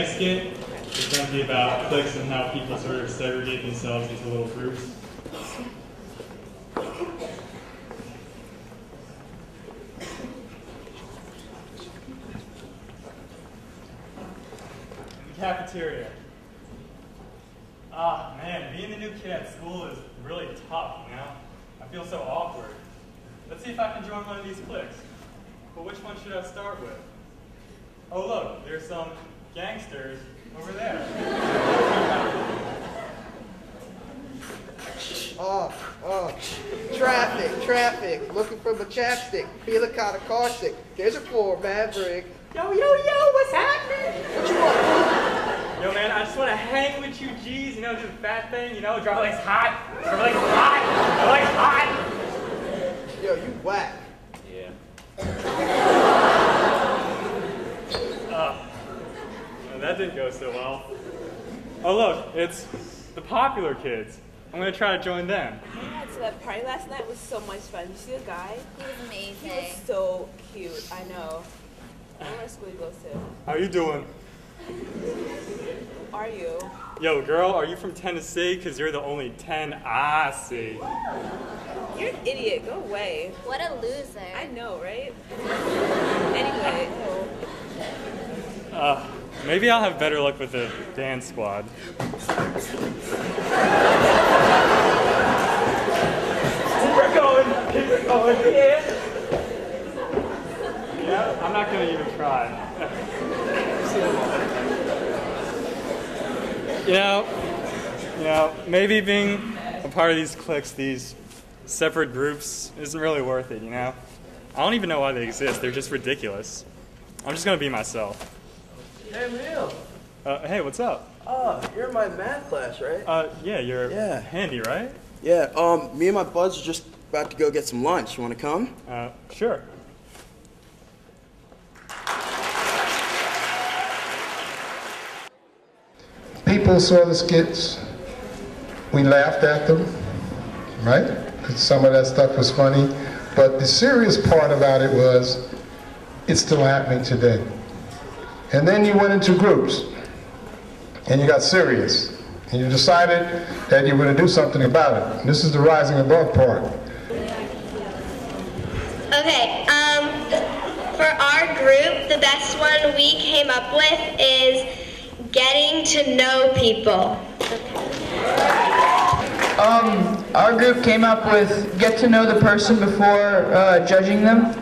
next skit is going to be about cliques and how people sort of segregate themselves into little groups. Cafeteria. Ah, man, being the new kid at school is really tough, you know? I feel so awkward. Let's see if I can join one of these cliques. But which one should I start with? Oh, look, there's some gangsters over there. Traffic, looking for my chapstick, feeling kind of caustic. There's a poor maverick. Yo, what's happening? What you want? Yo, man, I just want to hang with you G's, you know, do the fat thing, you know, drive legs hot, drive legs hot, legs hot. Yo, you whack. Yeah. Well, that didn't go so well. Oh, look, it's the popular kids. I'm going to try to join them. Yeah, so that party last night was so much fun. Did you see the guy? He was amazing. He was so cute, I know. I don't know what school he goes to. How you doing? Who are you? Yo, girl, are you from Tennessee? Because you're the only 10 I see. You're an idiot. Go away. What a loser. I know, right? Anyway. Maybe I'll have better luck with the dance squad. Keep it going, yeah. Yeah, I'm not going to even try. You know, maybe being a part of these cliques, these separate groups, isn't really worth it, you know? I don't even know why they exist. They're just ridiculous. I'm just going to be myself. Hey, Emil. Hey, what's up? You're in my math class, right? Yeah, you're handy, right? Yeah, me and my buds are just about to go get some lunch. You want to come? Sure. People saw the skits. We laughed at them, right? 'Cause some of that stuff was funny. But the serious part about it was, it's still happening today. And then you went into groups, and you got serious. And you decided that you were going to do something about it. And this is the rising above part. Okay, for our group, the best one we came up with is getting to know people. Our group came up with get to know the person before judging them,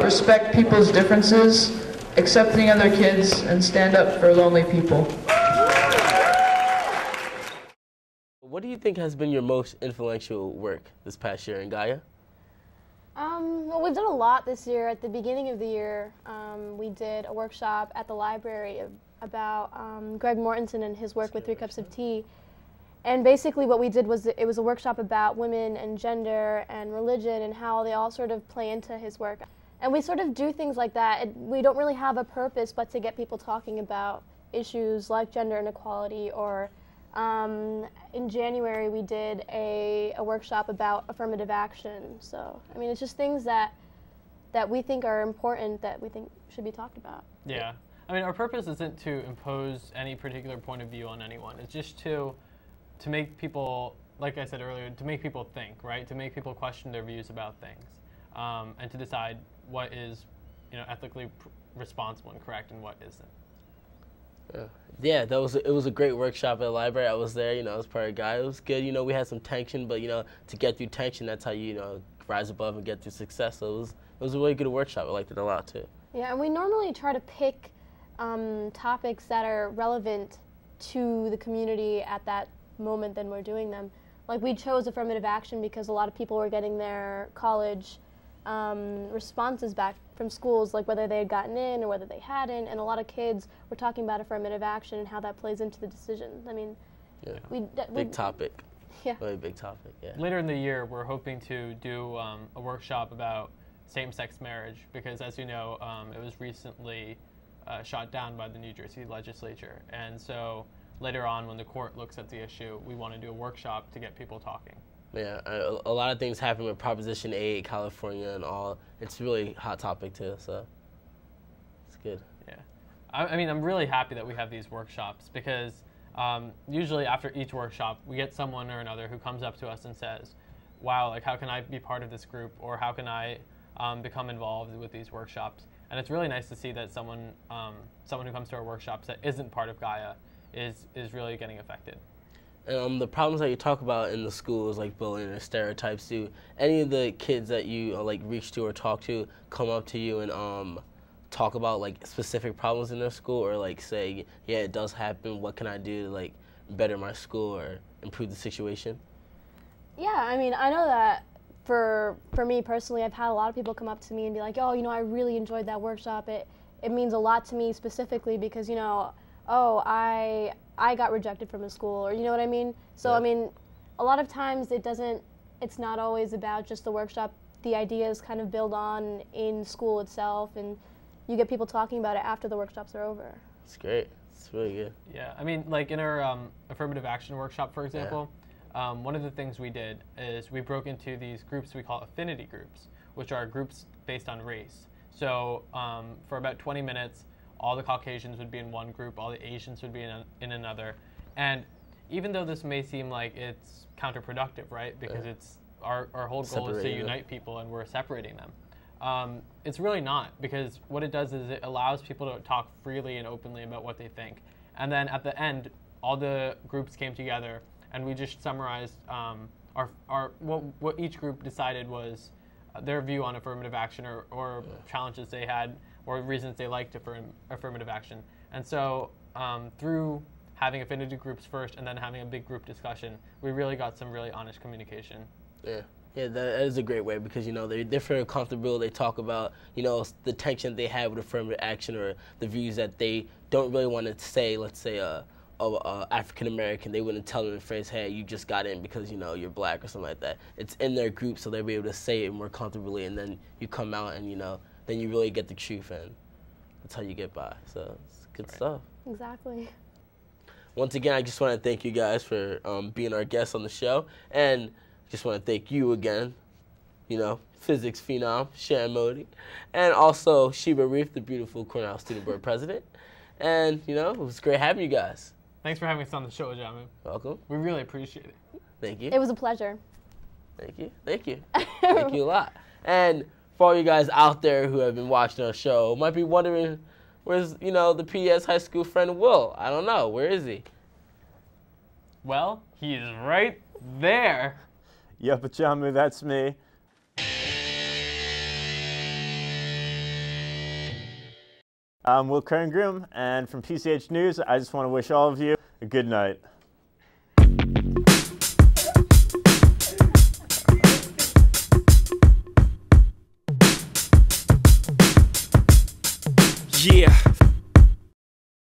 respect people's differences, accepting other kids, and stand up for lonely people. What do you think has been your most influential work this past year in GAIA? Well, we've done a lot this year. At the beginning of the year, we did a workshop at the library about Greg Mortensen and his work with 3 Cups of Tea. And basically what we did was, it was a workshop about women and gender and religion and how they all sort of play into his work. And we sort of do things like that. We don't really have a purpose but to get people talking about issues like gender inequality, or in January we did a workshop about affirmative action. So, I mean, it's just things that we think are important, that we think should be talked about. Yeah. I mean, our purpose isn't to impose any particular point of view on anyone. It's just to make people, like I said earlier, to make people think, right? To make people question their views about things, and to decide what is, ethically responsible and correct and what isn't. Yeah, it was a great workshop at the library. I was there, as part of GAIA. It was good. We had some tension, but to get through tension, that's how you rise above and get through success. So it was a really good workshop. I liked it a lot too. Yeah, and we normally try to pick topics that are relevant to the community at that moment than we're doing them. Like, we chose affirmative action because a lot of people were getting their college responses back from schools, like whether they had gotten in or whether they hadn't, and a lot of kids were talking about affirmative action and how that plays into the decisions. I mean, big topic. Yeah. Really big topic, yeah. Later in the year, we're hoping to do a workshop about same-sex marriage, because as you know, it was recently shot down by the New Jersey legislature. And so later on, when the court looks at the issue, we want to do a workshop to get people talking. Yeah, a lot of things happen with Proposition 8, California, and all. It's a really hot topic too, so it's good. Yeah. I mean, I'm really happy that we have these workshops because usually after each workshop, we get someone or another who comes up to us and says, wow, like how can I be part of this group, or how can I become involved with these workshops? And it's really nice to see that someone who comes to our workshops that isn't part of GAIA is really getting affected. And the problems that you talk about in the schools, like bullying or stereotypes, do any of the kids that you like reach to or talk to come up to you and talk about like specific problems in their school, or like say, yeah, it does happen, what can I do to like better my school or improve the situation? Yeah, I mean, I know that for me personally, I've had a lot of people come up to me and be like, oh, you know, I really enjoyed that workshop. It means a lot to me specifically because, you know, oh, I got rejected from a school, or you know what I mean? So, yeah. I mean, a lot of times it's not always about just the workshop. The ideas kind of build on in school itself, and you get people talking about it after the workshops are over. It's great. It's really good. Yeah, I mean, like in our affirmative action workshop, for example, one of the things we did is we broke into these groups we call affinity groups, which are groups based on race. So for about 20 minutes, all the Caucasians would be in one group, all the Asians would be in another. And even though this may seem like it's counterproductive, right? Because it's our whole goal is to unite people and we're separating them. It's really not, because what it does is it allows people to talk freely and openly about what they think. And then at the end, all the groups came together and we just summarized what each group decided was their view on affirmative action or challenges they had or reasons they liked affirmative action. And so through having affinity groups first and then having a big group discussion, we really got some really honest communication. Yeah. Yeah, that is a great way because, you know, they're very comfortable. They talk about, you know, the tension they have with affirmative action or the views that they don't really want to say, let's say, African-American, they wouldn't tell them the phrase, hey, you just got in because, you know, you're black or something like that. It's in their group, so they'll be able to say it more comfortably, and then you come out and, you know, then you really get the truth, and that's how you get by. So it's good stuff. Exactly. Once again, I just want to thank you guys for being our guests on the show, and just want to thank you again, you know, physics phenom, Shyam Modi, and also Sheeba Reef, the beautiful Cornell Student Board President. And, you know, it was great having you guys. Thanks for having us on the show, Ajamu. Welcome. We really appreciate it. Thank you. It was a pleasure. Thank you. Thank you. Thank you a lot. And for all you guys out there who have been watching our show, might be wondering, where's, you know, the PDS high school friend Will? I don't know. Where is he? Well, he's right there. Yep, Ajamu, that's me. I'm Will Curran-Groome, and from PCH News, I just want to wish all of you a good night. Yeah.